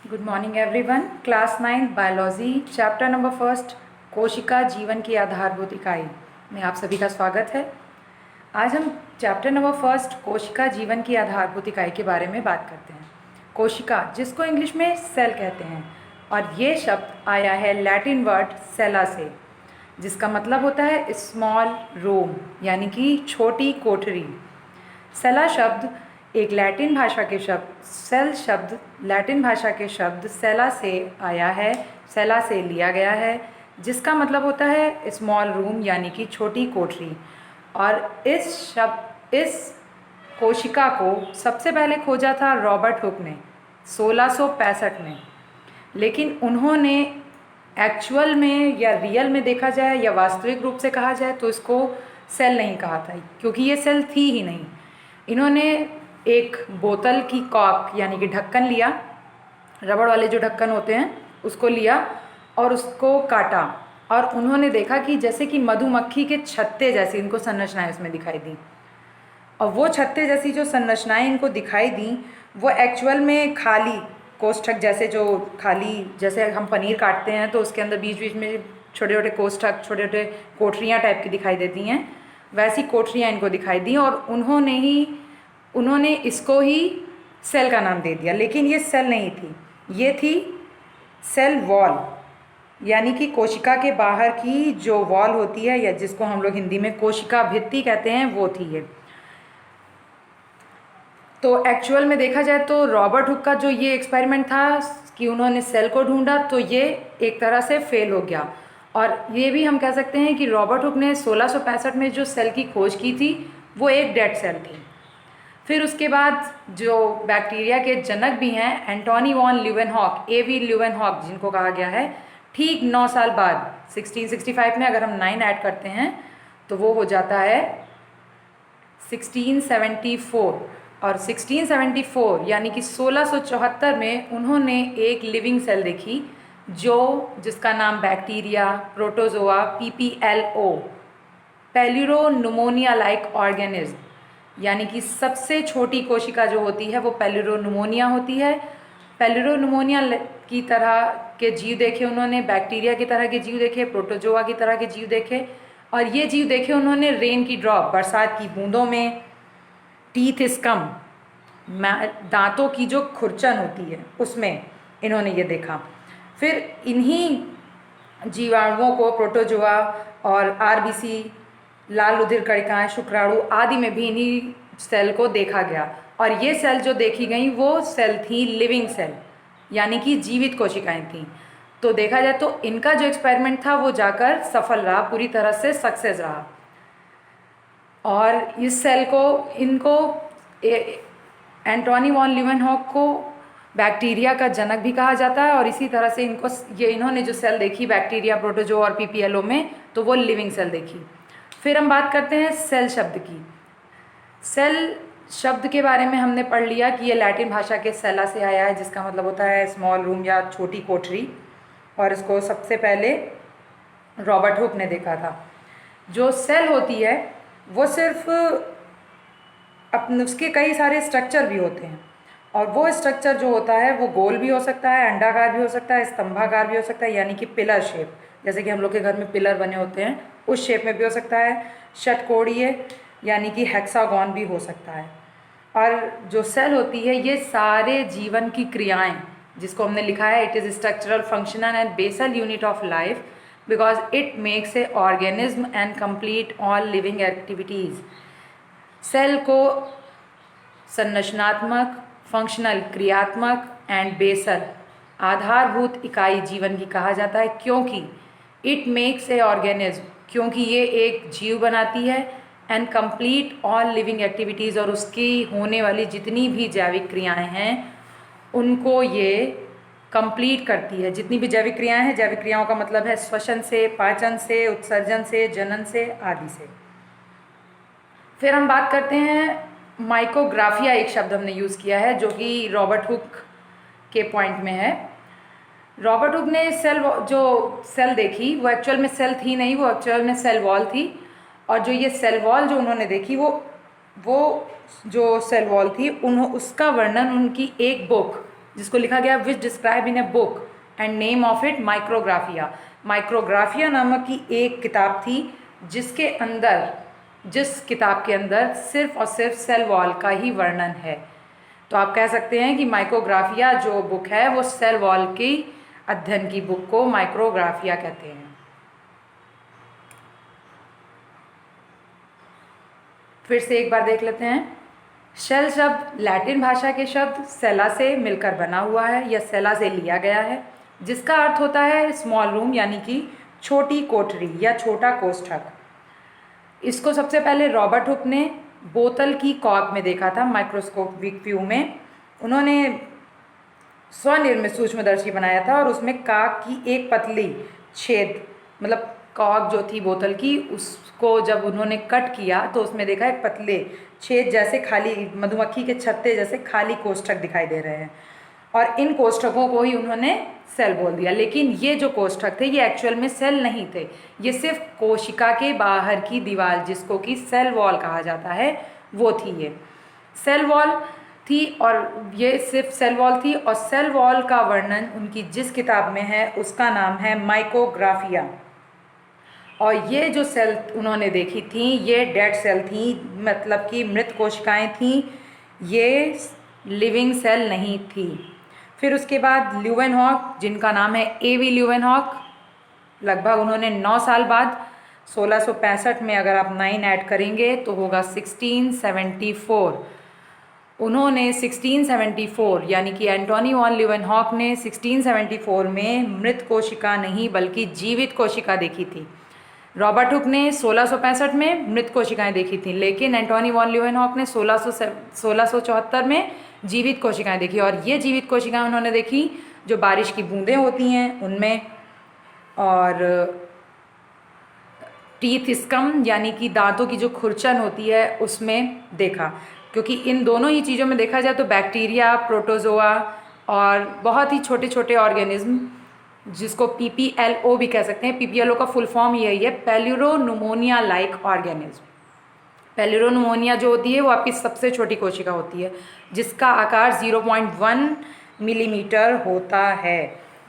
Good morning everyone. Class 9 biology chapter number first कोशिका जीवन की आधारभूत इकाई में आप सभी का स्वागत है। आज हम चैप्टर नंबर फर्स्ट कोशिका जीवन की आधारभूत इकाई के बारे में बात करते हैं। कोशिका, जिसको इंग्लिश में सेल कहते हैं, और ये शब्द आया है लैटिन वर्ड सेला से, जिसका मतलब होता है स्मॉल रूम, यानी कि छोटी कोठरी। सेला शब्द एक लैटिन भाषा के शब्द सेल शब्द लैटिन भाषा के शब्द सेला से आया है, सेला से लिया गया है, जिसका मतलब होता है स्मॉल रूम यानी कि छोटी कोठरी। और इस कोशिका को सबसे पहले खोजा था रॉबर्ट हुक ने 1665 में, लेकिन उन्होंने एक्चुअल में या रियल में देखा जाए या वास्तविक रूप से कहा जाए तो इसको सेल नहीं कहा था, क्योंकि ये सेल थी ही नहीं। इन्होंने एक बोतल की कॉर्क यानी कि ढक्कन लिया, रबड़ वाले जो ढक्कन होते हैं उसको लिया और उसको काटा, और उन्होंने देखा कि जैसे कि मधुमक्खी के छत्ते जैसी इनको संरचनाएं उसमें दिखाई दी। और वो छत्ते जैसी जो संरचनाएं इनको दिखाई दी वो एक्चुअल में खाली कोष्ठक जैसे, जो खाली जैसे हम पनीर काटते हैं तो उसके अंदर बीच बीच में छोटे छोटे कोष्ठक, छोटे छोटे कोठरियाँ टाइप की दिखाई देती हैं, वैसी कोठरियाँ इनको दिखाई दी। और उन्होंने इसको ही सेल का नाम दे दिया, लेकिन ये सेल नहीं थी, ये थी सेल वॉल, यानी कि कोशिका के बाहर की जो वॉल होती है, या जिसको हम लोग हिंदी में कोशिका भित्ति कहते हैं, वो थी ये। तो एक्चुअल में देखा जाए तो रॉबर्ट हुक का जो ये एक्सपेरिमेंट था कि उन्होंने सेल को ढूंढा, तो ये एक तरह से फेल हो गया। और ये भी हम कह सकते हैं कि रॉबर्ट हुक ने 1665 में जो सेल की खोज की थी वो एक डेड सेल थी। फिर उसके बाद जो बैक्टीरिया के जनक भी हैं, Antony von Leeuwenhoek, A.V. Leeuwenhoek जिनको कहा गया है, ठीक 9 साल बाद 1665 में अगर हम 9 ऐड करते हैं तो वो हो जाता है 1674। और 1674 यानी कि 1674 में उन्होंने एक लिविंग सेल देखी जिसका नाम bacteria protozoa PPLO, pleuropneumonia like organism, यानी कि सबसे छोटी कोशिका जो होती है वो पेलिरोनुमोनिया होती है। पेलिरोनुमोनिया की तरह के जीव देखे उन्होंने, बैक्टीरिया की तरह के जीव देखे, प्रोटोजोआ की तरह के जीव देखे, और ये जीव देखे उन्होंने रेन की ड्रॉप, बरसात की बूंदों में, टीथ स्कम, दांतों की जो खुरचन होती है उसमें इन्होंने ये देखा। फिर इन्हीं जीवाणुओं को प्रोटोजोआ और RBC, लाल रुधिर कणिकाएं, शुक्राणु आदि में भी इन्हीं सेल को देखा गया। और ये सेल जो देखी गई वो सेल थी लिविंग सेल, यानी कि जीवित कोशिकाएं थीं। तो देखा जाए तो इनका जो एक्सपेरिमेंट था वो जाकर सफल रहा, पूरी तरह से सक्सेस रहा। और इस सेल को एंटोनी वॉन ल्यूवेनहॉक को बैक्टीरिया का जनक भी कहा जाता है। और इसी तरह से इन्होंने जो सेल देखी बैक्टीरिया, प्रोटोजोआ और PPLO में, तो वो लिविंग सेल देखी। फिर हम बात करते हैं सेल शब्द की। सेल शब्द के बारे में हमने पढ़ लिया कि ये लैटिन भाषा के सेला से आया है, जिसका मतलब होता है स्मॉल रूम या छोटी कोठरी, और इसको सबसे पहले रॉबर्ट हुक ने देखा था। जो सेल होती है वो सिर्फ उसके कई सारे स्ट्रक्चर भी होते हैं, और वो स्ट्रक्चर जो होता है वो गोल भी हो सकता है, अंडाकार भी हो सकता है, स्तंभाकार भी हो सकता है, यानी कि पिलर शेप, जैसे कि हम लोग के घर में पिलर बने होते हैं उस शेप में भी हो सकता है, षटकोणीय यानी कि हेक्सागोन भी हो सकता है। और जो सेल होती है ये सारे जीवन की क्रियाएं, जिसको हमने लिखा है it is structural functional and basal unit of life because it makes a organism and complete all living activities. Cell को संरचनात्मक, फंक्शनल क्रियात्मक एंड बेसल आधारभूत इकाई जीवन की कहा जाता है, क्योंकि इट मेक्स ए ऑर्गेनिज्म, क्योंकि ये एक जीव बनाती है, and complete all living activities, और उसकी होने वाली जितनी भी जैविक क्रियाएं हैं उनको ये कंप्लीट करती है। जितनी भी जैविक क्रियाएं हैं, जैविक क्रियाओं का मतलब है श्वसन से, पाचन से, उत्सर्जन से, जनन से आदि से। फिर हम बात करते हैं माइकोग्राफिया, एक शब्द हमने यूज़ किया है जो कि रॉबर्ट हुक के पॉइंट में है। रॉबर्ट हुक ने सेल देखी वो एक्चुअल में सेल थी नहीं, वो एक्चुअल में सेल वॉल थी। और जो ये सेल वॉल जो उन्होंने देखी वो जो सेल वॉल थी उसका वर्णन उनकी एक बुक जिसको लिखा गया विच describe in a book and name of it Micrographia. Micrographia नामक की एक किताब थी जिस किताब के अंदर सिर्फ और सिर्फ सेल वॉल का ही वर्णन है। तो आप कह सकते हैं कि माइक्रोग्राफिया जो बुक है वो सेल वॉल की अध्ययन की बुक को माइक्रोग्राफिया कहते हैं। फिर से एक बार देख लेते हैं। सेल शब्द लैटिन भाषा के शब्द सेला से मिलकर बना हुआ है या सेला से लिया गया है, जिसका अर्थ होता है स्मॉल रूम यानी कि छोटी कोठरी या छोटा कोष्ठक। इसको सबसे पहले रॉबर्ट हुक ने बोतल की कॉर्क में देखा था माइक्रोस्कोपिक व्यू में। उन्होंने स्वनिर्मित सूक्ष्मदर्शी बनाया था और उसमें काक की एक पतली छेद मतलब कॉर्क जो थी बोतल की उसको जब उन्होंने कट किया तो उसमें देखा एक पतले छेद जैसे खाली मधुमक्खी के छत्ते जैसे खाली कोष्ठक दिखाई दे रहे हैं और इन कोष्ठकों को ही उन्होंने सेल बोल दिया। लेकिन ये जो कोष्ठक थे ये एक्चुअल में सेल नहीं थे, ये सिर्फ कोशिका के बाहर की दीवार जिसको कि सेल वॉल कहा जाता है वो थी। ये सेल वॉल थी और ये सिर्फ सेल वॉल थी और सेल वॉल का वर्णन उनकी जिस किताब में है उसका नाम है माइक्रोग्राफिया। और ये जो सेल उन्होंने देखी थी ये डेड सेल थी, मतलब कि मृत कोशिकाएं थी, ये लिविंग सेल नहीं थी। फिर उसके बाद ल्यूवेनहॉक, जिनका नाम है एवी ल्यूवेनहॉक, लगभग उन्होंने 9 साल बाद 1665 में अगर आप 9 ऐड करेंगे तो होगा 1674। उन्होंने 1674 यानी कि एंटोनी वॉन ल्यूवेनहॉक ने 1674 में मृत कोशिका नहीं बल्कि जीवित कोशिका देखी थी। रॉबर्ट हुक ने 1665 में मृत कोशिकाएं देखी थी, लेकिन एंटोनी वॉन ल्यूवेनहॉक ने 1674 में जीवित कोशिकाएं देखी। और ये जीवित कोशिकाएं उन्होंने देखी जो बारिश की बूंदें होती हैं उनमें, और टीथ स्कम यानी कि दांतों की जो खुरचन होती है उसमें देखा। क्योंकि इन दोनों ही चीज़ों में देखा जाए तो बैक्टीरिया, प्रोटोजोआ और बहुत ही छोटे छोटे ऑर्गेनिज्म जिसको PPLO भी कह सकते हैं, PPLO का फुल फॉर्म यही है, पेल्यूरोनुमोनिया लाइक ऑर्गेनिज्म। पेल्यूरोनुमोनिया जो होती है वो आपकी सबसे छोटी कोशिका होती है जिसका आकार 0.1 मिलीमीटर होता है।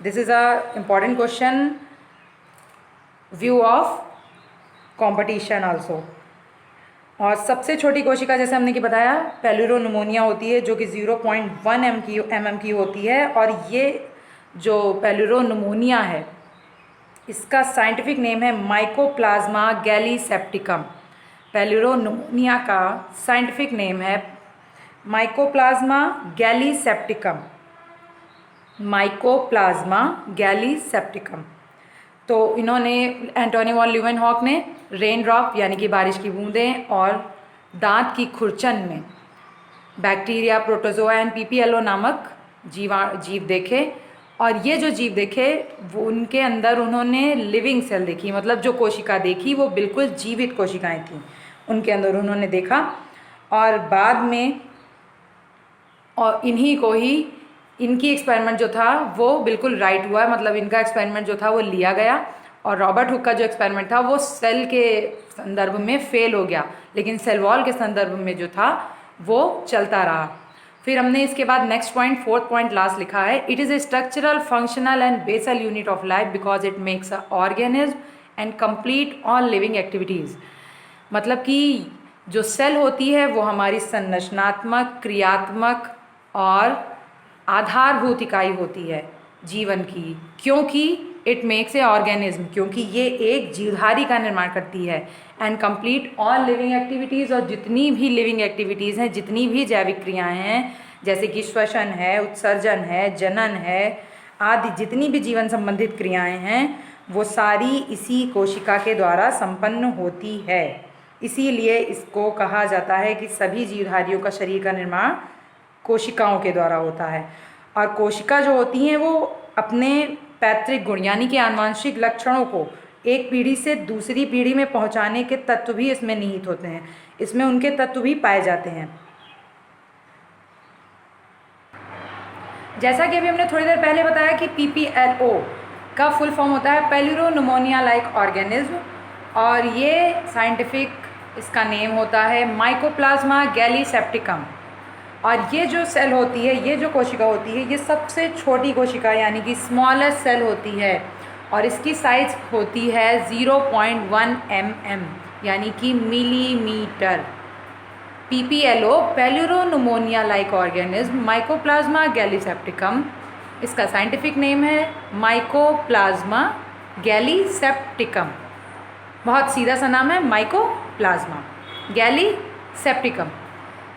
This is a important question, view of competition also. और सबसे छोटी कोशिका जैसे हमने कि बताया पेल्यूरोनुमोनिया होती है जो कि 0.1 mm की होती है। और ये जो पेल्यूरोनुमोनिया है इसका साइंटिफिक नेम है माइकोप्लाज्मा गैलीसेप्टिकम। पेल्यूरोनुमोनिया का साइंटिफिक नेम है माइकोप्लाज्मा गैलीसेप्टिकम, माइकोप्लाज्मा गैलीसेप्टिकम। तो इन्होंने एंटोनी वॉन ल्यूवेनहॉक ने रेन ड्रॉप यानी कि बारिश की बूंदें और दांत की खुरचन में बैक्टीरिया, प्रोटोजोआ एंड PPLO नामक जीव देखे। और ये जो जीव देखे वो उनके अंदर उन्होंने लिविंग सेल देखी, मतलब जो कोशिका देखी वो बिल्कुल जीवित कोशिकाएं थीं उनके अंदर उन्होंने देखा। और बाद में और इन्हीं को ही इनकी एक्सपेरिमेंट जो था वो बिल्कुल राइट हुआ, मतलब इनका एक्सपेरिमेंट जो था वो लिया गया। और रॉबर्ट हुक का जो एक्सपेरिमेंट था वो सेल के संदर्भ में फेल हो गया, लेकिन सेल वॉल के संदर्भ में जो था वो चलता रहा। फिर हमने इसके बाद next point, 4th point last लिखा है, it is a structural, functional and basal unit of life because it makes a organism and complete all living activities. मतलब कि जो सेल होती है वो हमारी संरचनात्मक, क्रियात्मक और आधारभूत इकाई होती है जीवन की, क्योंकि इट मेक्स ए ऑर्गेनिज्म, क्योंकि ये एक जीवधारी का निर्माण करती है, and complete all living activities, और जितनी भी लिविंग एक्टिविटीज़ हैं, जितनी भी जैविक क्रियाएं हैं जैसे कि श्वसन है, उत्सर्जन है, जनन है आदि, जितनी भी जीवन संबंधित क्रियाएं हैं वो सारी इसी कोशिका के द्वारा संपन्न होती है। इसीलिए इसको कहा जाता है कि सभी जीवधारियों का शरीर का निर्माण कोशिकाओं के द्वारा होता है। और कोशिका जो होती हैं वो अपने पैतृक गुण यानी कि आनुवंशिक लक्षणों को एक पीढ़ी से दूसरी पीढ़ी में पहुंचाने के तत्व भी इसमें निहित होते हैं, इसमें उनके तत्व भी पाए जाते हैं। जैसा कि अभी हमने थोड़ी देर पहले बताया कि PPLO का फुल फॉर्म होता है पेल्यूरोनुमोनिया लाइक ऑर्गेनिज्म, और ये साइंटिफिक इसका नेम होता है माइकोप्लाज्मा गैलीसेप्टिकम। और ये जो सेल होती है, ये जो कोशिका होती है, ये सबसे छोटी कोशिका यानी कि स्मॉलेस्ट सेल होती है और इसकी साइज होती है 0.1 mm यानी कि millimetre. PPLO pleuropneumonia like organism mycoplasma gallisepticum, इसका साइंटिफिक नेम है माइकोप्लाज्मा गैलीसेप्टिकम। बहुत सीधा सा नाम है, माइकोप्लाज्मा गैलीसेप्टिकम।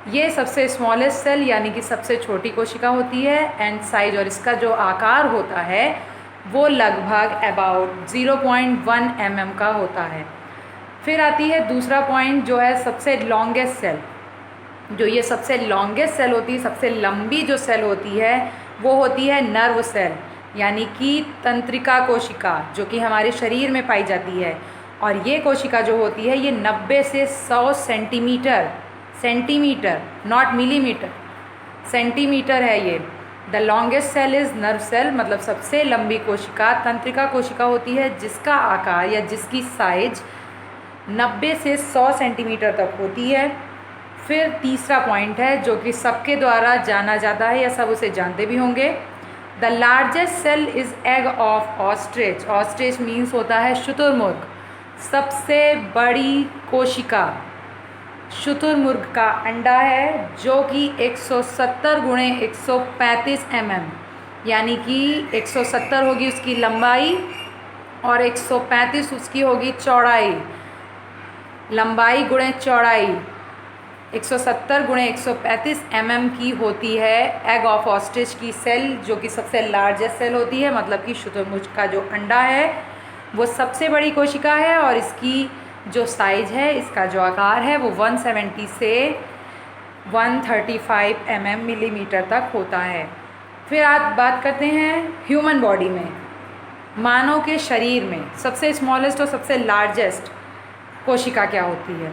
ये सबसे स्मॉलेस्ट सेल यानी कि सबसे छोटी कोशिका होती है एंड साइज, और इसका जो आकार होता है वो लगभग अबाउट 0.1 mm का होता है। फिर आती है दूसरा पॉइंट जो है सबसे लॉन्गेस्ट सेल। जो ये सबसे लॉन्गेस्ट सेल होती है, सबसे लंबी जो सेल होती है वो होती है नर्व सेल यानी कि तंत्रिका कोशिका, जो कि हमारे शरीर में पाई जाती है। और ये कोशिका जो होती है ये 90 से 100 सेंटीमीटर नॉट मिलीमीटर, सेंटीमीटर है ये। The longest cell is nerve cell, मतलब सबसे लंबी कोशिका तंत्रिका कोशिका होती है जिसका आकार या जिसकी साइज 90 से 100 सेंटीमीटर तक होती है। फिर तीसरा पॉइंट है जो कि सबके द्वारा जाना जाता है या सब उसे जानते भी होंगे। The largest cell is egg of ostrich. Ostrich means होता है शुतुरमुर्ग। सबसे बड़ी कोशिका शुतुरमुर्ग का अंडा है जो कि 170 गुणे 135 mm यानी कि 170 होगी उसकी लंबाई और 135 उसकी होगी चौड़ाई। लंबाई गुणे चौड़ाई 170 गुणे 135 mm की होती है एग ऑफ ऑस्ट्रिच की सेल, जो कि सबसे लार्जेस्ट सेल होती है। मतलब कि शुतुरमुर्ग का जो अंडा है वो सबसे बड़ी कोशिका है और इसकी जो साइज है, इसका जो आकार है वो 170 से 135 mm मिलीमीटर तक होता है। फिर आप बात करते हैं ह्यूमन बॉडी में, मानव के शरीर में सबसे स्मॉलेस्ट और सबसे लार्जेस्ट कोशिका क्या होती है।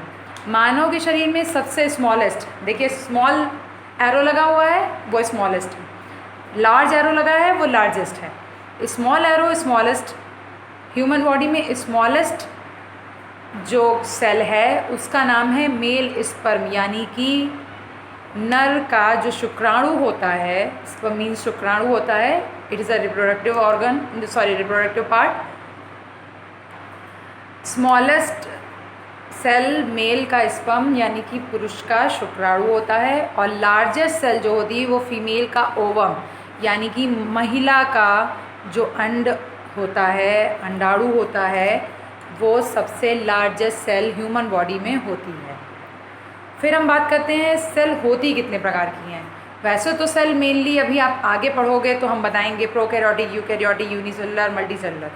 मानव के शरीर में सबसे स्मॉलेस्ट, देखिए स्मॉल एरो लगा हुआ है वो स्मॉलेस्ट है, लार्ज एरो लगा है वो लार्जेस्ट है। Small arrow smallest. Human body में स्मॉलेस्ट जो सेल है उसका नाम है मेल स्पर्म यानी कि नर का जो शुक्राणु होता है, स्पर्म मीन्स शुक्राणु होता है। It is a reproductive organ, reproductive part. Smallest cell male का स्पर्म यानी कि पुरुष का शुक्राणु होता है और लार्जेस्ट सेल जो होती है वो फीमेल का ओवम यानी कि महिला का जो अंड होता है, अंडाणु होता है, वो सबसे लार्जेस्ट सेल ह्यूमन बॉडी में होती है। फिर हम बात करते हैं सेल होती कितने प्रकार की हैं। वैसे तो सेल मेनली अभी आप आगे पढ़ोगे तो हम बताएंगे प्रोकैरियोटिक, यूकैरियोटिक, यूनिसेलुलर, मल्टीसेलुलर,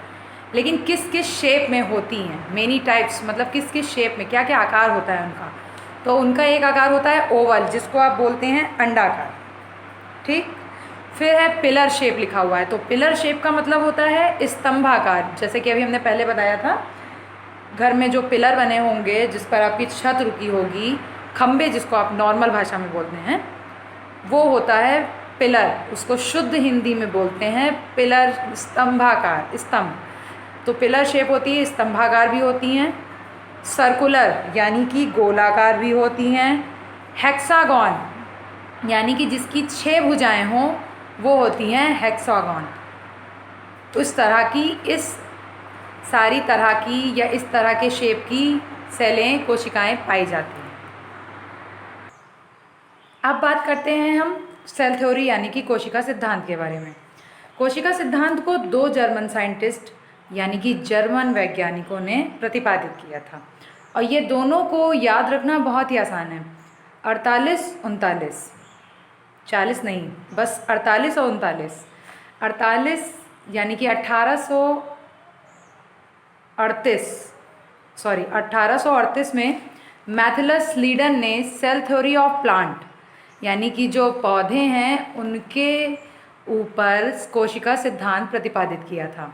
लेकिन किस किस शेप में होती हैं, मेनी टाइप्स, मतलब किस किस शेप में, क्या क्या आकार होता है उनका। तो उनका एक आकार होता है ओवल जिसको आप बोलते हैं अंडाकार, ठीक। फिर है पिलर शेप लिखा हुआ है, तो पिलर शेप का मतलब होता है स्तंभाकार। जैसे कि अभी हमने पहले बताया था, घर में जो पिलर बने होंगे जिस पर आपकी छत रुकी होगी, खम्बे जिसको आप नॉर्मल भाषा में बोलते हैं, वो होता है पिलर। उसको शुद्ध हिंदी में बोलते हैं पिलर, स्तंभाकार, स्तंभ। तो पिलर शेप होती है, स्तंभाकार भी होती हैं। सर्कुलर यानी कि गोलाकार भी होती हैं। हेक्सागॉन यानी कि जिसकी 6 भुजाएं हों वो होती हैं हेक्सागॉन। तो इस तरह की, इस सारी तरह की या इस तरह के शेप की सेलें, कोशिकाएं पाई जाती हैं। अब बात करते हैं हम सेल थ्योरी यानी कि कोशिका सिद्धांत के बारे में। कोशिका सिद्धांत को 2 जर्मन साइंटिस्ट यानी कि जर्मन वैज्ञानिकों ने प्रतिपादित किया था और ये दोनों को याद रखना बहुत ही आसान है। 48, 39, 40 नहीं, बस 48 और 39। 48 यानी कि 1838 में मैथिलस लीडन ने सेल थ्योरी ऑफ प्लांट यानी कि जो पौधे हैं उनके ऊपर कोशिका सिद्धांत प्रतिपादित किया था।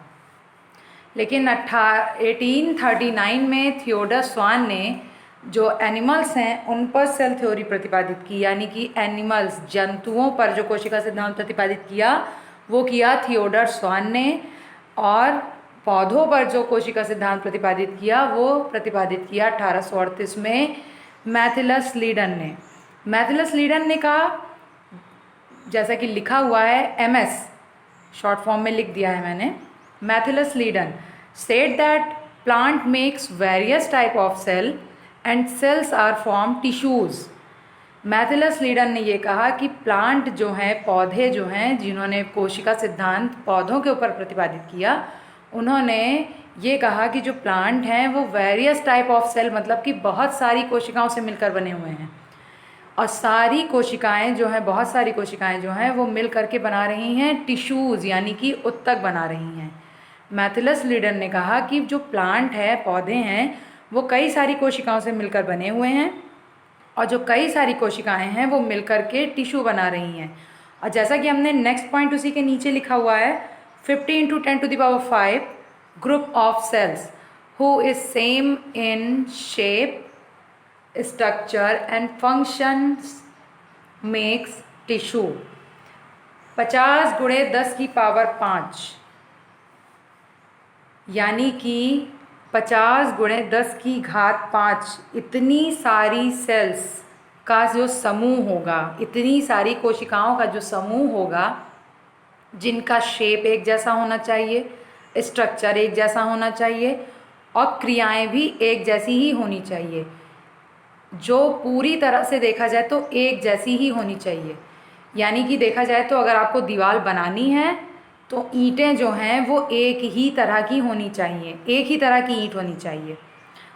लेकिन 1839 में थियोडर स्वान ने जो एनिमल्स हैं उन पर सेल थ्योरी प्रतिपादित की, यानी कि एनिमल्स, जंतुओं पर जो कोशिका सिद्धांत प्रतिपादित किया वो किया थियोडर स्वान ने, और पौधों पर जो कोशिका सिद्धांत प्रतिपादित किया वो प्रतिपादित किया 1838 में मैथिलस लीडन ने। मैथिलस लीडन ने कहा जैसा कि लिखा हुआ है MS, शॉर्ट फॉर्म में लिख दिया है मैंने। Matthias Schleiden said that plant makes various type of cell and cells are form tissues. Matthias Schleiden ने ये कहा कि प्लांट जो हैं, पौधे जो हैं, जिन्होंने कोशिका सिद्धांत पौधों के ऊपर प्रतिपादित किया, उन्होंने ये कहा कि जो प्लांट हैं वो वेरियस टाइप ऑफ सेल, मतलब कि बहुत सारी कोशिकाओं से मिलकर बने हुए हैं, और सारी कोशिकाएं जो हैं, बहुत सारी कोशिकाएं जो हैं वो मिल करके बना रही हैं टिश्यूज़, यानी कि उत्तक बना रही हैं। मैथिलस लीडन ने कहा कि जो प्लांट है, पौधे हैं, वो कई सारी कोशिकाओं से मिलकर बने हुए हैं, और जो कई सारी कोशिकाएं हैं वो मिलकर के टिश्यू बना रही हैं। और जैसा कि हमने नेक्स्ट पॉइंट उसी के नीचे लिखा हुआ है, 50 × 10⁵ group of cells who is same in shape, structure and functions makes tissue. 50 × 10⁵ यानी कि 50 × 10⁵ इतनी सारी सेल्स का जो समूह होगा, इतनी सारी कोशिकाओं का जो समूह होगा, जिनका शेप एक जैसा होना चाहिए, स्ट्रक्चर एक जैसा होना चाहिए, और क्रियाएं भी एक जैसी ही होनी चाहिए, जो पूरी तरह से देखा जाए तो एक जैसी ही होनी चाहिए। यानी कि देखा जाए तो अगर आपको दीवार बनानी है तो ईंटें जो हैं वो एक ही तरह की होनी चाहिए, एक ही तरह की ईंट होनी चाहिए,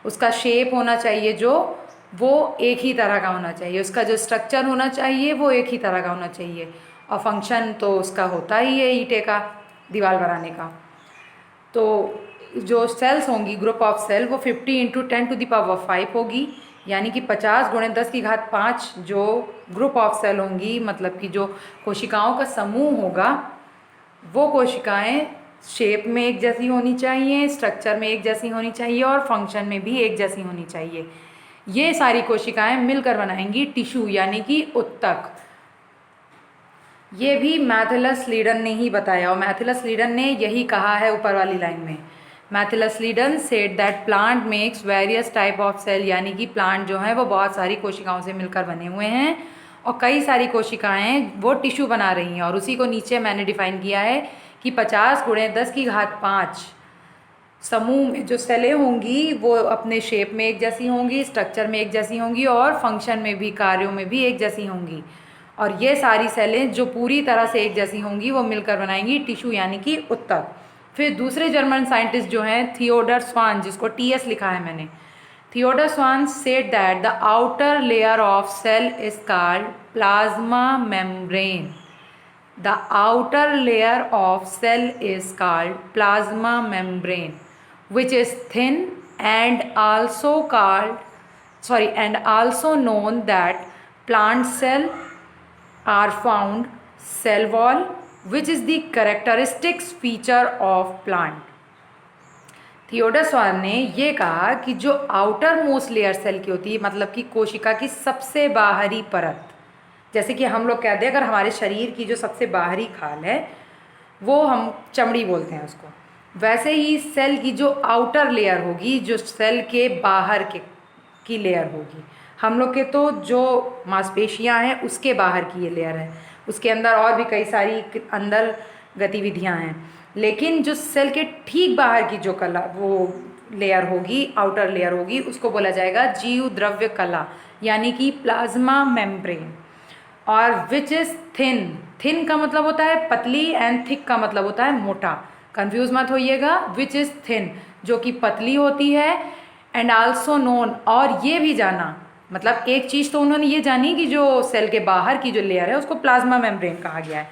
उसका शेप होना चाहिए जो वो एक ही तरह का होना चाहिए, उसका जो स्ट्रक्चर होना चाहिए वो एक ही तरह का होना चाहिए, और फंक्शन तो उसका होता ही है ईंटे का, दीवार बनाने का। तो जो सेल्स होंगी, ग्रुप ऑफ सेल, वो 50 × 10⁵ होगी, यानी कि 50 × 10⁵ जो ग्रुप ऑफ सेल होंगी, मतलब कि जो कोशिकाओं का समूह होगा, वो कोशिकाएं शेप में एक जैसी होनी चाहिए, स्ट्रक्चर में एक जैसी होनी चाहिए, और फंक्शन में भी एक जैसी होनी चाहिए। ये सारी कोशिकाएं मिलकर बनाएंगी टिश्यू, यानी कि उत्तक। ये भी मैथिलस लीडन ने ही बताया, और मैथिलस लीडन ने यही कहा है ऊपर वाली लाइन में। Matthias Schleiden said that plant makes various type of cell, यानी कि प्लांट जो है वो बहुत सारी कोशिकाओं से मिलकर बने हुए हैं, और कई सारी कोशिकाएं वो टिश्यू बना रही हैं। और उसी को नीचे मैंने डिफाइन किया है कि 50 × 10⁵ समूह में जो सेलें होंगी वो अपने शेप में एक जैसी होंगी, स्ट्रक्चर में एक जैसी होंगी, और फंक्शन में भी, कार्यों में भी एक जैसी होंगी। और ये सारी सेलें जो पूरी तरह से एक जैसी होंगी वो मिलकर बनाएंगी टिश्यू, यानी कि उत्तक। फिर दूसरे जर्मन साइंटिस्ट जो हैं थियोडर स्वान, जिसको TS लिखा है मैंने, Theodore swan said that the outer layer of cell is called plasma membrane. The outer layer of cell is called plasma membrane, which is thin and also known that plant cell are found cell wall, which is the characteristics feature of plant. Theodore स्वान ने ये कहा कि जो outer most layer cell की होती है, मतलब कि कोशिका की सबसे बाहरी परत, जैसे कि हम लोग कहते हैं अगर हमारे शरीर की जो सबसे बाहरी खाल है वो हम चमड़ी बोलते हैं उसको, वैसे ही सेल की जो आउटर लेयर होगी, जो सेल के बाहर की लेयर होगी, हम लोग के तो जो मांसपेशियां हैं उसके बाहर की ये लेयर है, उसके अंदर और भी कई सारी अंदर गतिविधियां हैं, लेकिन जो सेल के ठीक बाहर की जो कला, वो लेयर होगी, आउटर लेयर होगी, उसको बोला जाएगा जीव द्रव्य कला, यानी कि प्लाज्मा मेम्ब्रेन। और विच इज़ थिन, थिन का मतलब होता है पतली, एंड थिक का मतलब होता है मोटा, कंफ्यूज मत होइएगा। विच इज़ थिन जो कि पतली होती है, एंड आल्सो नोन, और ये भी जाना, मतलब एक चीज़ तो उन्होंने ये जानी कि जो सेल के बाहर की जो लेयर है उसको प्लाज्मा मेम्ब्रेन कहा गया है,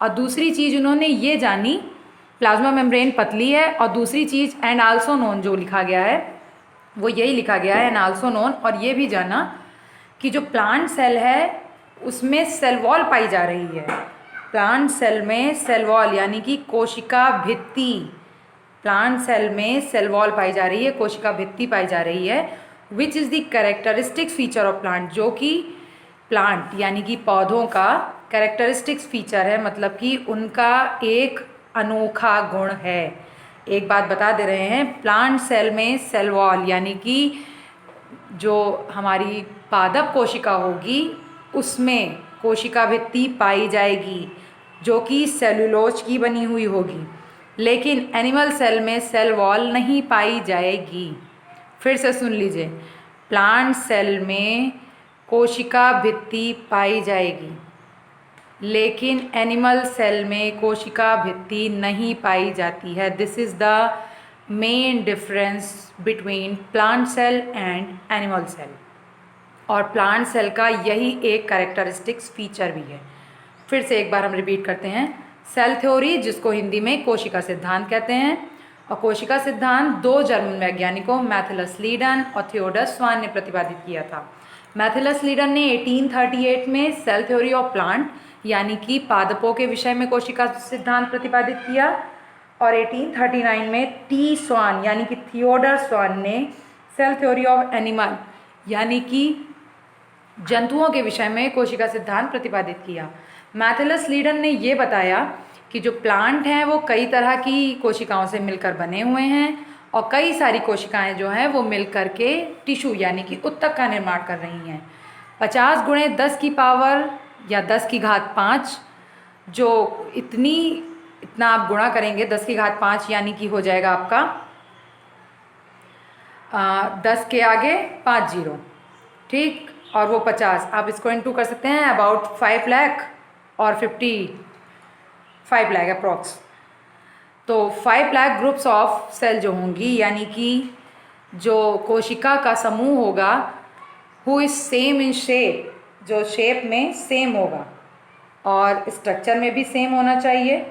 और दूसरी चीज़ उन्होंने ये जानी प्लाज्मा मेम्ब्रेन पतली है, और दूसरी चीज़ एंड आल्सो नोन जो लिखा गया है वो यही लिखा गया है, एंड आल्सो नोन। और ये भी जाना कि जो प्लांट सेल है उसमें सेल वॉल पाई जा रही है, प्लांट सेल में सेल वॉल यानी कि कोशिका भित्ति, प्लांट सेल में सेल वॉल पाई जा रही है, कोशिका भित्ति पाई जा रही है, which is the characteristic feature of plant, जो कि प्लांट यानी कि पौधों का कैरेक्टरिस्टिक्स फीचर है, मतलब कि उनका एक अनोखा गुण है। एक बात बता दे रहे हैं, प्लांट सेल में सेल वॉल यानी कि जो हमारी पादप कोशिका होगी उसमें कोशिका भित्ति पाई जाएगी जो कि सेलुलोज की बनी हुई होगी, लेकिन एनिमल सेल में सेल वॉल नहीं पाई जाएगी। फिर से सुन लीजिए, प्लांट सेल में कोशिका भित्ति पाई जाएगी, लेकिन एनिमल सेल में कोशिका भित्ति नहीं पाई जाती है। This is the main difference between plant cell and animal cell. और प्लांट सेल का यही एक कैरेक्टरिस्टिक्स फीचर भी है। फिर से एक बार हम रिपीट करते हैं। सेल थ्योरी, जिसको हिंदी में कोशिका सिद्धांत कहते हैं, और कोशिका सिद्धांत दो जर्मन वैज्ञानिकों मैथिलस लीडन और थियोडर स्वान ने प्रतिपादित किया था। मैथिलस लीडन ने 1838 में सेल थ्योरी ऑफ प्लांट यानी कि पादपों के विषय में कोशिका सिद्धांत प्रतिपादित किया, और 1839 में टी स्वान यानी कि थियोडर स्वान ने सेल थ्योरी ऑफ एनिमल यानी कि जंतुओं के विषय में कोशिका सिद्धांत प्रतिपादित किया। मैथिलस लीडन ने ये बताया कि जो प्लांट हैं वो कई तरह की कोशिकाओं से मिलकर बने हुए हैं, और कई सारी कोशिकाएं जो हैं वो मिलकर के टिश्यू यानी कि उत्तक का निर्माण कर रही हैं। 50 गुणे 10 की पावर या 10 की घात 5, जो इतना आप गुणा करेंगे 10 की घात 5 यानी कि हो जाएगा आपका 10 के आगे 5 जीरो, ठीक, और वो 50, आप इसको इनटू कर सकते हैं अबाउट 5 लाख और 55 लाख अप्रॉक्स। तो 5 लाख ग्रुप्स ऑफ सेल जो होंगी यानी कि जो कोशिका का समूह होगा who is same in shape, जो शेप में सेम होगा और स्ट्रक्चर में भी सेम होना चाहिए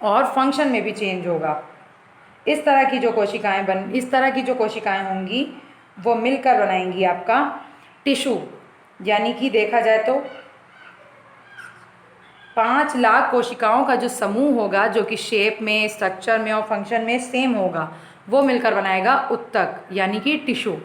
और फंक्शन में भी चेंज होगा। इस तरह की जो कोशिकाएं होंगी वो मिलकर बनाएंगी आपका टिश्यू, यानी कि देखा जाए तो 5 लाख कोशिकाओं का जो समूह होगा जो कि शेप में, स्ट्रक्चर में और फंक्शन में सेम होगा, वो मिलकर बनाएगा उत्तक यानी कि टिश्यू।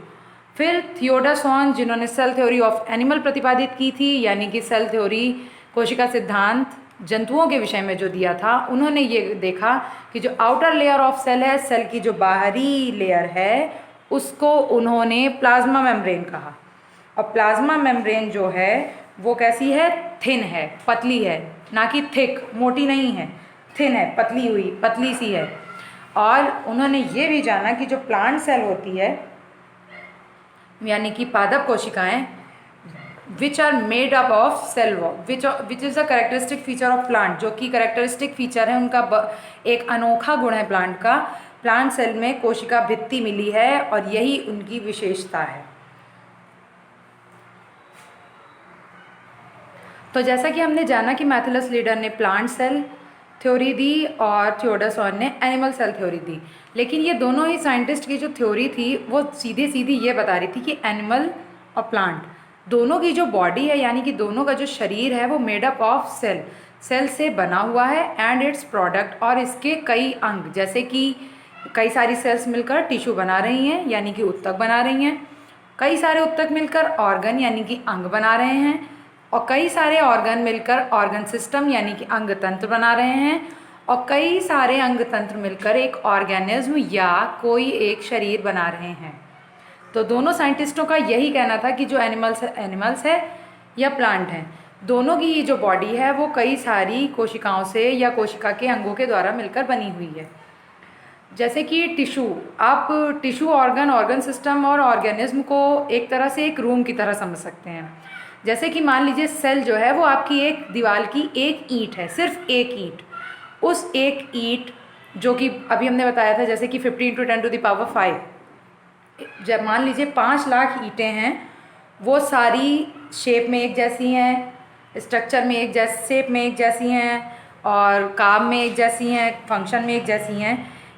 फिर थियोडर स्वान, जिन्होंने सेल थ्योरी ऑफ एनिमल प्रतिपादित की थी यानी कि सेल थ्योरी कोशिका सिद्धांत जंतुओं के विषय में जो दिया था, उन्होंने ये देखा कि जो आउटर लेयर ऑफ सेल है, सेल की जो बाहरी लेयर है, उसको उन्होंने प्लाज्मा मेम्ब्रेन कहा। और प्लाज्मा मेम्ब्रेन जो है वो कैसी है, थिन है, पतली है, ना कि थिक, मोटी नहीं है, थिन है, पतली सी है। और उन्होंने ये भी जाना कि जो प्लांट सेल होती है यानी कि पादप कोशिकाएं, which are made up of cell wall, which is a characteristic feature of plant, जो कि कैरेक्टरिस्टिक फीचर है उनका, एक अनोखा गुण है प्लांट का। प्लांट सेल में कोशिका भित्ति मिली है और यही उनकी विशेषता है। तो जैसा कि हमने जाना कि मैथिलस लीडन ने प्लांट सेल थ्योरी दी और थियोडर स्वान ने एनिमल सेल थ्योरी दी, लेकिन ये दोनों ही साइंटिस्ट की जो थ्योरी थी वो सीधी सीधी ये बता रही थी कि एनिमल और प्लांट दोनों की जो बॉडी है यानी कि दोनों का जो शरीर है वो मेड अप ऑफ सेल से बना हुआ है एंड इट्स प्रोडक्ट, और इसके कई अंग, जैसे कि कई सारी सेल्स मिलकर टिश्यू बना रही हैं यानी कि उत्तक बना रही हैं, कई सारे उत्तक मिलकर ऑर्गन यानी कि अंग बना रहे हैं, और कई सारे ऑर्गन मिलकर ऑर्गन सिस्टम यानी कि अंग तंत्र बना रहे हैं, और कई सारे अंग तंत्र मिलकर एक ऑर्गेनिज्म या कोई एक शरीर बना रहे हैं। तो दोनों साइंटिस्टों का यही कहना था कि जो एनिमल्स है या प्लांट हैं, दोनों की जो बॉडी है वो कई सारी कोशिकाओं से या कोशिका के अंगों के द्वारा मिलकर बनी हुई है। जैसे कि टिश्यू, आप टिश्यू, ऑर्गन सिस्टम और ऑर्गेनिज्म को एक तरह से एक रूम की तरह समझ सकते हैं। जैसे कि मान लीजिए सेल जो है वो आपकी एक दीवार की एक ईंट है, सिर्फ एक ईंट। उस एक ईंट जो कि अभी हमने बताया था जैसे कि 50 × 10⁵, जब मान लीजिए 5 लाख ईंटें हैं, वो सारी शेप में एक जैसी हैं, स्ट्रक्चर में एक जैसी, शेप में एक जैसी हैं, और काम में एक जैसी हैं, फंक्शन में एक जैसी हैं।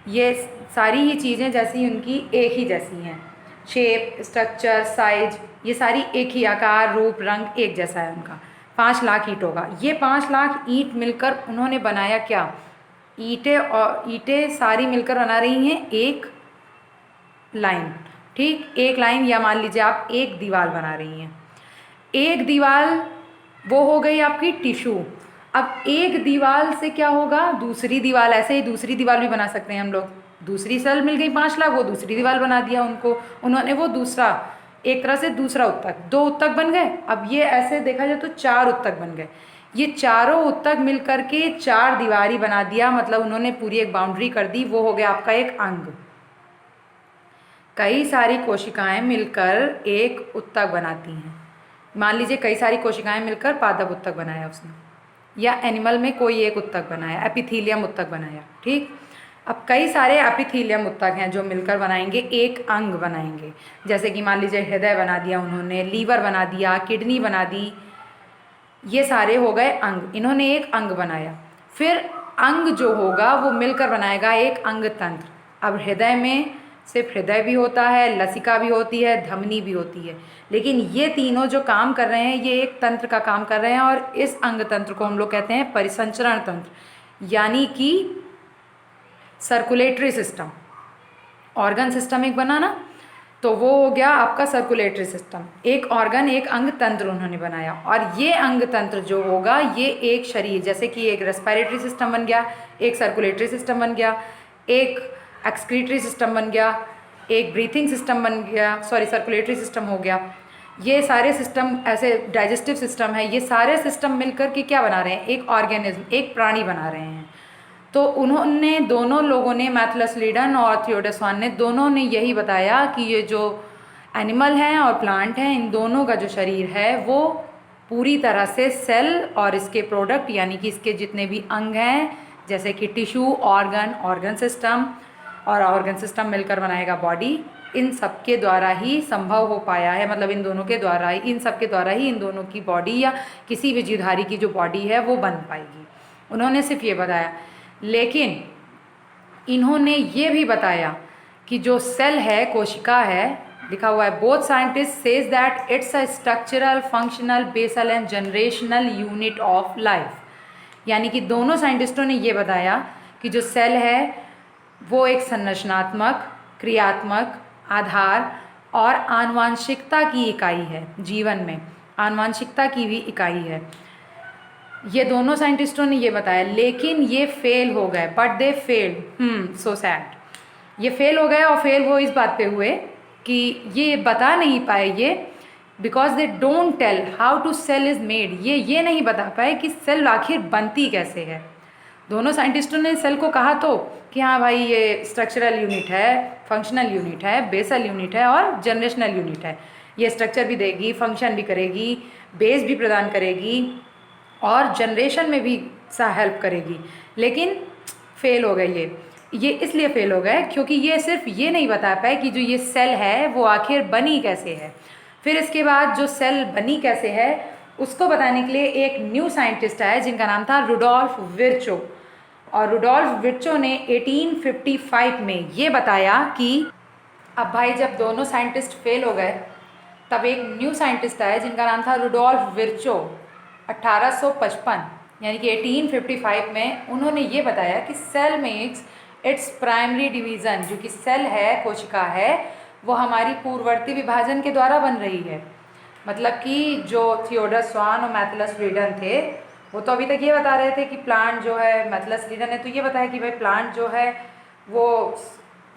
ये सारी ही चीज़ें जैसी उनकी एक ही जैसी हैं, शेप, स्ट्रक्चर, साइज, ये सारी एक ही आकार, रूप, रंग एक जैसा है उनका। 5 लाख ईंटों का, ये 5 लाख ईंट मिलकर उन्होंने बनाया क्या, ईंटें सारी मिलकर बना रही हैं एक लाइन, ठीक, एक लाइन, या मान लीजिए आप एक दीवार बना रही हैं। एक दीवार वो हो गई आपकी टिश्यू। अब एक दीवार से क्या होगा, दूसरी दीवार, ऐसे ही दूसरी दीवार भी बना सकते हैं हम लोग। दूसरी सेल मिल गई 5 लाख, वो दूसरी दीवार बना दिया उन्होंने वो दूसरा एक तरह से दूसरा उत्तक, 2 उत्तक बन गए। अब ये ऐसे देखा जाए तो 4 उत्तक बन गए। ये चारों उत्तक मिलकर के 4 दीवारी बना दिया, मतलब उन्होंने पूरी एक बाउंड्री कर दी। वो हो गया आपका एक अंग। कई सारी कोशिकाएं मिलकर एक उत्तक बनाती हैं। मान लीजिए कई सारी कोशिकाएं मिलकर पादप उत्तक बनाया उसने, या एनिमल में कोई एक उत्तक बनाया, एपिथीलियम उत्तक बनाया, ठीक। अब कई सारे एपिथीलियम उत्तक हैं जो मिलकर बनाएंगे एक अंग बनाएंगे। जैसे कि मान लीजिए हृदय बना दिया उन्होंने, लीवर बना दिया, किडनी बना दी, ये सारे हो गए अंग। इन्होंने एक अंग बनाया। फिर अंग जो होगा वो मिलकर बनाएगा एक अंग तंत्र। अब हृदय में सिर्फ हृदय भी होता है, लसिका भी होती है, धमनी भी होती है, लेकिन ये तीनों जो काम कर रहे हैं ये एक तंत्र का काम कर रहे हैं, और इस अंग तंत्र को हम लोग कहते हैं परिसंचरण तंत्र, यानी कि सर्कुलेटरी सिस्टम। ऑर्गन सिस्टम एक बना ना, तो वो हो गया आपका सर्कुलेटरी सिस्टम। एक ऑर्गन, एक अंग तंत्र उन्होंने बनाया, और ये अंग तंत्र जो होगा ये एक शरीर, जैसे कि एक रेस्पिरेटरी सिस्टम बन गया, एक सर्कुलेटरी सिस्टम बन गया, एक एक्सक्रीटरी सिस्टम बन गया, एक ब्रीथिंग सिस्टम बन गया, सॉरी सर्कुलेटरी सिस्टम हो गया। ये सारे सिस्टम, ऐसे डाइजेस्टिव सिस्टम है, ये सारे सिस्टम मिलकर के क्या बना रहे हैं, एक ऑर्गेनिज्म, एक प्राणी बना रहे हैं। तो उन्होंने, दोनों लोगों ने, मैथलस लीडन और थियोडोर स्वान ने, दोनों ने यही बताया कि ये जो एनिमल हैं और प्लांट हैं, इन दोनों का जो शरीर है वो पूरी तरह से सेल और इसके प्रोडक्ट, यानी कि इसके जितने भी अंग हैं, जैसे कि टिश्यू, ऑर्गन, ऑर्गन सिस्टम और ऑर्गन सिस्टम मिलकर बनाएगा बॉडी, इन सब के द्वारा ही संभव हो पाया है। मतलब इन दोनों के द्वारा ही, इन सब के द्वारा ही इन दोनों की बॉडी या किसी भी जीवधारी की जो बॉडी है वो बन पाएगी। उन्होंने सिर्फ ये बताया, लेकिन इन्होंने ये भी बताया कि जो सेल है, कोशिका है, लिखा हुआ है both scientist says that it's a structural, functional, basal and generational unit of life. यानी कि दोनों साइंटिस्टों ने ये बताया कि जो सेल है वो एक संरचनात्मक, क्रियात्मक, आधार और आनुवांशिकता की इकाई है। जीवन में आनुवांशिकता की भी इकाई है। ये दोनों साइंटिस्टों ने ये बताया, लेकिन ये फेल हो गए, but they failed, so sad. ये फेल हो गए, और फेल वो इस बात पे हुए कि ये बता नहीं पाए ये, because they don't tell how to cell is made. ये नहीं बता पाए कि सेल आखिर बनती कैसे है। दोनों साइंटिस्टों ने सेल को कहा तो कि हाँ भाई ये स्ट्रक्चरल यूनिट है, फंक्शनल यूनिट है, बेसल यूनिट है और जनरेशनल यूनिट है। ये स्ट्रक्चर भी देगी, फंक्शन भी करेगी, बेस भी प्रदान करेगी और जनरेशन में भी हेल्प करेगी। लेकिन फेल हो गए ये इसलिए फेल हो गए क्योंकि ये सिर्फ ये नहीं बता पाए कि जो ये सेल है वो आखिर बनी कैसे है। फिर इसके बाद जो सेल बनी कैसे है उसको बताने के लिए एक न्यू साइंटिस्ट आया जिनका नाम था रुडोल्फ विर्चो। और रुडोल्फ विर्चो ने 1855 में ये बताया कि अब भाई जब दोनों साइंटिस्ट फेल हो गए तब एक न्यू साइंटिस्ट आया जिनका नाम था रुडोल्फ विर्चो। 1855 यानी कि 1855 में उन्होंने ये बताया कि cell makes its primary division. जो कि सेल है, कोशिका है, वो हमारी पूर्ववर्ती विभाजन के द्वारा बन रही है। मतलब कि जो थियोडोर स्वान और मैथलस लीडन थे वो तो अभी तक ये बता रहे थे कि प्लांट जो है, मैथलस लीडन ने तो ये बताया कि भाई प्लांट जो है वो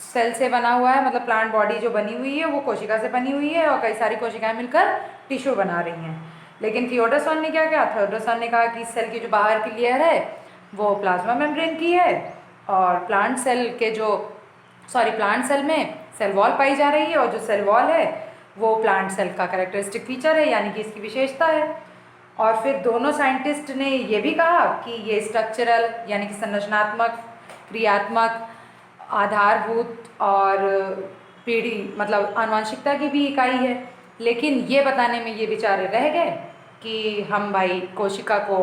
सेल से बना हुआ है, मतलब प्लांट बॉडी जो बनी हुई है वो कोशिका से बनी हुई है और कई सारी कोशिकाएं मिलकर टिश्यू बना रही हैं। लेकिन थियोडोर स्वान ने क्या कहा, थियोडोर स्वान ने कहा कि सेल की जो बाहर की लेयर है वो प्लाज्मा मेम्ब्रेन की है और प्लांट सेल में सेल वॉल पाई जा रही है और जो सेल वॉल है वो प्लांट सेल का कैरेक्टरिस्टिक फीचर है, यानी कि इसकी विशेषता है। और फिर दोनों साइंटिस्ट ने ये भी कहा कि ये स्ट्रक्चरल यानी कि संरचनात्मक, क्रियात्मक, आधारभूत और पीढ़ी मतलब आनुवंशिकता की भी इकाई है। लेकिन ये बताने में ये बेचारे रह गए कि हम भाई कोशिका को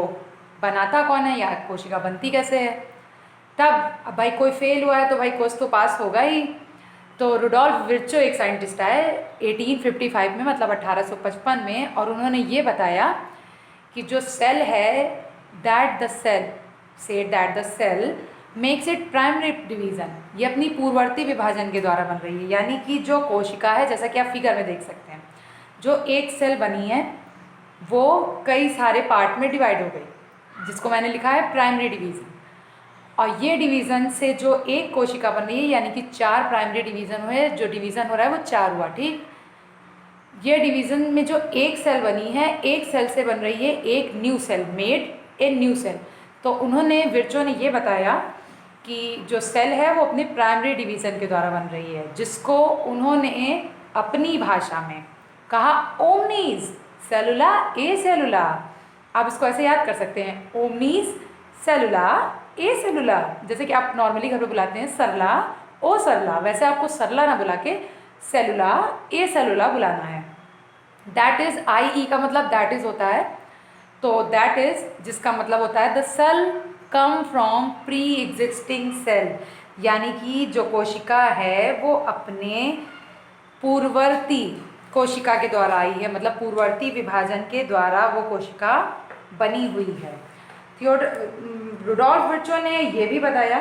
बनाता कौन है या कोशिका बनती कैसे है। तब अब भाई कोई फेल हुआ है तो भाई कुछ तो पास होगा ही। तो रुडोल्फ विर्चो एक साइंटिस्ट आए 1855 में, मतलब 1855 में, और उन्होंने ये बताया कि जो सेल है that the cell makes it primary division. ये अपनी पूर्ववर्ती विभाजन के द्वारा बन रही है, यानी कि जो कोशिका है, जैसा कि आप फिगर में देख सकते हैं, जो एक सेल बनी है वो कई सारे पार्ट में डिवाइड हो गई, जिसको मैंने लिखा है प्राइमरी डिवीज़न। और ये डिवीज़न से जो एक कोशिका बन रही है, यानी कि 4 प्राइमरी डिवीज़न हुए, जो डिवीज़न हो रहा है वो 4 हुआ, ठीक। ये डिवीज़न में जो एक सेल बनी है, एक सेल से बन रही है एक new cell, made a new cell. तो उन्होंने विर्चो ने ये बताया कि जो सेल है वो अपने प्राइमरी डिवीज़न के द्वारा बन रही है, जिसको उन्होंने अपनी भाषा में कहा ओमनीज सेलुला ए सेलुला। आप इसको ऐसे याद कर सकते हैं, ओमनीज सेलुला ए सेलुला। जैसे कि आप नॉर्मली घर पे बुलाते हैं सरला ओ सरला, वैसे आपको सरला ना बुला के सेलुला ए सेलुला बुलाना है। दैट इज आई ई का मतलब दैट इज होता है, तो दैट इज जिसका मतलब होता है the cell come from pre existing cell, यानी कि जो कोशिका है वो अपने पूर्ववर्ती कोशिका के द्वारा आई है, मतलब पूर्ववर्ती विभाजन के द्वारा वो कोशिका बनी हुई है। रुडोल्फ विर्चो ने ये भी बताया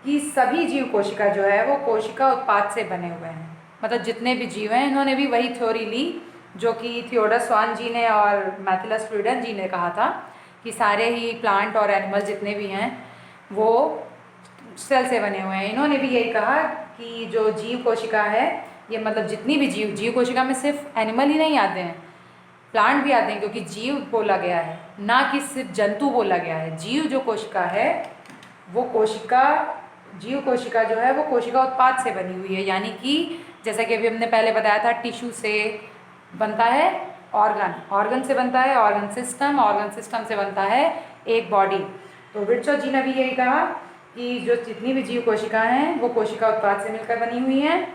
कि सभी जीव कोशिका जो है वो कोशिका उत्पाद से बने हुए हैं, मतलब जितने भी जीव हैं इन्होंने भी वही थ्योरी ली जो कि थियोडर स्वान जी ने और मैथिलस फ्रीडन जी ने कहा था कि सारे ही प्लांट और एनिमल जितने भी हैं वो सेल से बने हुए हैं। इन्होंने भी यही कहा कि जो जीव कोशिका है, ये मतलब जितनी भी जीव कोशिका में सिर्फ एनिमल ही नहीं आते हैं, प्लांट भी आते हैं, क्योंकि जीव बोला गया है, ना कि सिर्फ जंतु बोला गया है। जीव जो कोशिका है वो जीव कोशिका जो है वो कोशिका उत्पाद से बनी हुई है, यानी कि जैसा कि अभी हमने पहले बताया था टिश्यू से बनता है ऑर्गन से बनता है ऑर्गन सिस्टम से बनता है एक बॉडी। तो विर्चो जी ने भी यही कहा कि जो जितनी भी जीव कोशिकाएं हैं वो कोशिका उत्पाद से मिलकर बनी हुई हैं।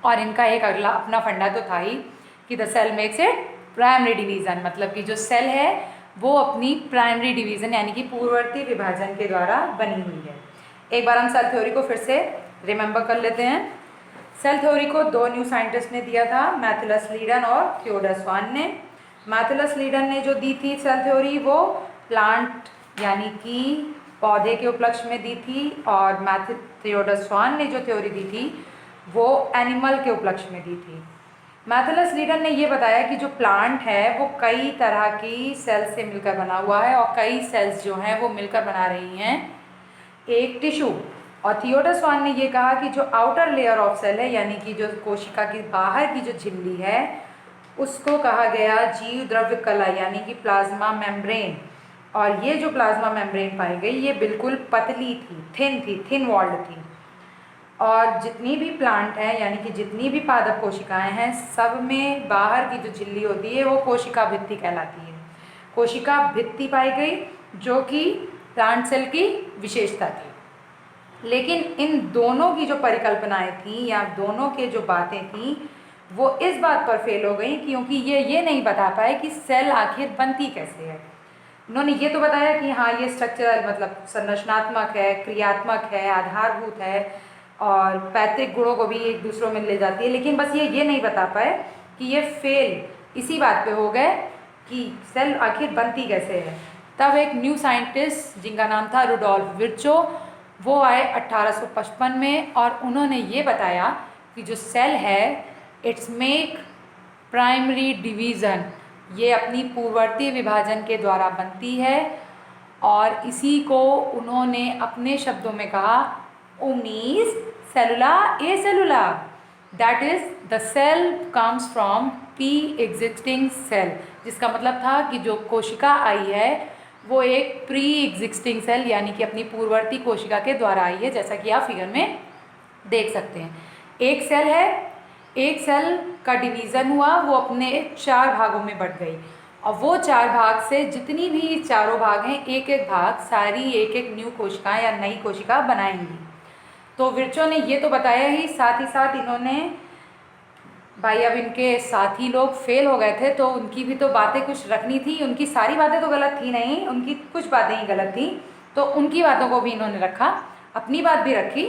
और इनका एक अगला अपना फंडा तो था ही कि the cell makes it primary division, मतलब कि जो सेल है वो अपनी प्राइमरी डिवीज़न यानी कि पूर्ववर्ती विभाजन के द्वारा बनी हुई है। एक बार हम सेल थ्योरी को फिर से रिमेंबर कर लेते हैं। सेल थ्योरी को दो न्यू साइंटिस्ट ने दिया था, मैथिलस लीडन और थियोडर स्वान ने। मैथिलस लीडन ने जो दी थी सेल थ्योरी वो प्लांट यानी कि पौधे के उपलक्ष्य में दी थी, और थियोडर स्वान ने जो थ्योरी दी थी वो एनिमल के उपलक्ष्य में दी थी। मैथिलस लीडन ने ये बताया कि जो प्लांट है वो कई तरह की सेल्स से मिलकर बना हुआ है, और कई सेल्स जो हैं वो मिलकर बना रही हैं एक टिश्यू। और थियोडर स्वान ने ये कहा कि जो आउटर लेयर ऑफ सेल है, यानी कि जो कोशिका की बाहर की जो झिल्ली है उसको कहा गया जीव द्रव्य कला यानी कि प्लाज्मा मेम्ब्रेन। और ये जो प्लाज्मा मेम्ब्रेन पाई गई ये बिल्कुल पतली थी, थिन वॉल्ड थी। और जितनी भी प्लांट हैं यानी कि जितनी भी पादप कोशिकाएं हैं सब में बाहर की जो झिल्ली होती है वो कोशिका भित्ति कहलाती है। कोशिका भित्ति पाई गई जो कि प्लांट सेल की विशेषता थी। लेकिन इन दोनों की जो परिकल्पनाएं थी या दोनों के जो बातें थी वो इस बात पर फेल हो गई क्योंकि ये नहीं बता पाए कि सेल आखिर बनती कैसे है। उन्होंने ये तो बताया कि हाँ ये स्ट्रक्चरल मतलब संरचनात्मक है, क्रियात्मक है, आधारभूत है और पैतृक गुणों को भी एक दूसरों में ले जाती है, लेकिन बस ये नहीं बता पाए कि ये फेल इसी बात पे हो गए कि सेल आखिर बनती कैसे है। तब एक न्यू साइंटिस्ट जिनका नाम था रुडोल्फ विर्चो वो आए 1855 में, और उन्होंने ये बताया कि जो सेल है इट्स मेक प्राइमरी डिवीज़न, ये अपनी पूर्ववर्ती विभाजन के द्वारा बनती है। और इसी को उन्होंने अपने शब्दों में कहा omnis cellula e cellula, that is the cell comes from pre existing cell, जिसका मतलब था कि जो कोशिका आई है वो एक प्री एग्जिस्टिंग सेल यानी कि अपनी पूर्ववर्ती कोशिका के द्वारा आई है, जैसा कि आप फिगर में देख सकते हैं। एक सेल है, एक सेल का डिवीज़न हुआ, वो अपने 4 भागों में बट गई, और वो 4 भाग से जितनी भी चारों भाग हैं एक एक भाग सारी एक न्यू कोशिका या नई कोशिका बनाएंगी। तो विर्चो ने ये तो बताया ही साथ इन्होंने भाई अब इनके साथी लोग फेल हो गए थे तो उनकी भी तो बातें कुछ रखनी थी, उनकी सारी बातें तो गलत थी नहीं, उनकी कुछ बातें ही गलत थी, तो उनकी बातों को भी इन्होंने रखा, अपनी बात भी रखी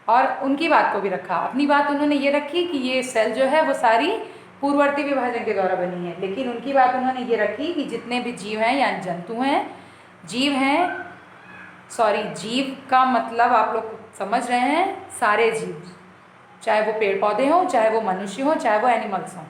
और उनकी बात को भी रखा। अपनी बात उन्होंने ये रखी कि ये सेल जो है वो सारी पूर्ववर्ती विभाजन के द्वारा बनी है, लेकिन उनकी बात उन्होंने ये रखी कि जितने भी जीव हैं या जंतु हैं, जीव का मतलब आप लोग समझ रहे हैं, सारे जीव, चाहे वो पेड़ पौधे हों, चाहे वो मनुष्य हों, चाहे वो एनिमल्स हों,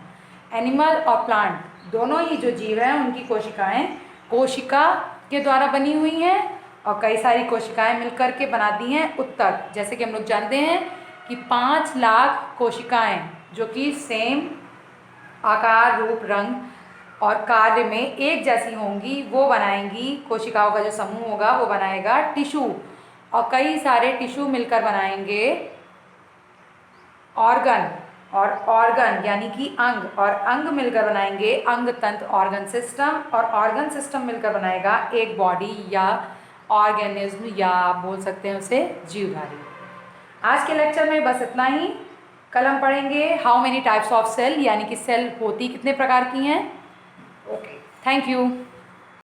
एनिमल और प्लांट दोनों ही जो जीव हैं उनकी कोशिकाएं कोशिका के द्वारा बनी हुई हैं, और कई सारी कोशिकाएं मिलकर के बनाती हैं उत्तक। जैसे कि हम लोग जानते हैं कि 5 लाख कोशिकाएं जो कि सेम आकार, रूप, रंग और कार्य में एक जैसी होंगी वो बनाएंगी, कोशिकाओं का जो समूह होगा वो बनाएगा टिश्यू, और कई सारे टिश्यू मिलकर बनाएंगे ऑर्गन, और ऑर्गन यानी कि अंग, और अंग मिलकर बनाएंगे अंग तंत्र ऑर्गन सिस्टम, और ऑर्गन सिस्टम मिलकर बनाएगा एक बॉडी या ऑर्गेनिज्म, या आप बोल सकते हैं उसे जीवधारी। आज के लेक्चर में बस इतना ही। कल हम पढ़ेंगे how many types of cell, यानी कि सेल होती कितने प्रकार की हैं। Okay, thank you.